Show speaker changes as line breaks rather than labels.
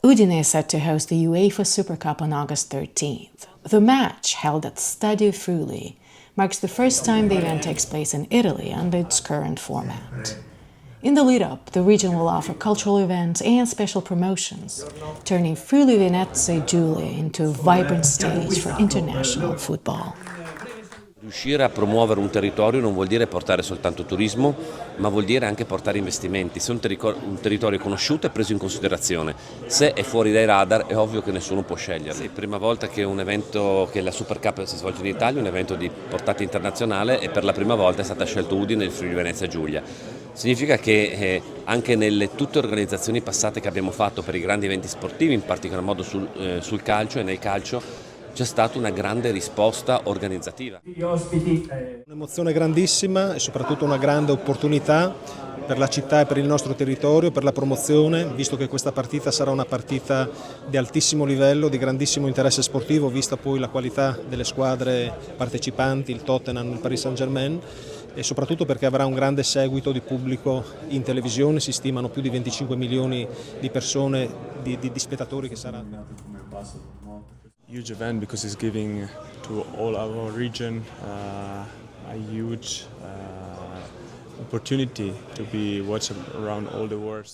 Udine is set to host the UEFA Super Cup on August 13th. The match, held at Stadio Friuli, marks the first time the event takes place in Italy under its current format. In the lead-up, the region will offer cultural events and special promotions, turning Friuli Venezia Giulia into a vibrant stage for international football.
Riuscire a promuovere un territorio non vuol dire portare soltanto turismo, ma vuol dire anche portare investimenti. Se un territorio è conosciuto e preso in considerazione, se è fuori dai radar è ovvio che nessuno può sceglierlo. È la prima volta che un evento, che la Super Cup si svolge in Italia, un evento di portata internazionale, e per la prima volta è stata scelta Udine nel Friuli Venezia Giulia. Significa che anche nelle tutte organizzazioni passate che abbiamo fatto per i grandi eventi sportivi, in particolar modo sul calcio e nel calcio, c'è stata una grande risposta organizzativa.
Un'emozione grandissima e soprattutto una grande opportunità per la città e per il nostro territorio, per la promozione, visto che questa partita sarà una partita di altissimo livello, di grandissimo interesse sportivo, vista poi la qualità delle squadre partecipanti, il Tottenham e il Paris Saint-Germain, e soprattutto perché avrà un grande seguito di pubblico in televisione, si stimano più di 25 milioni di persone, di spettatori che saranno.
Huge event because it's giving to all our region a huge opportunity to be watched around all the world.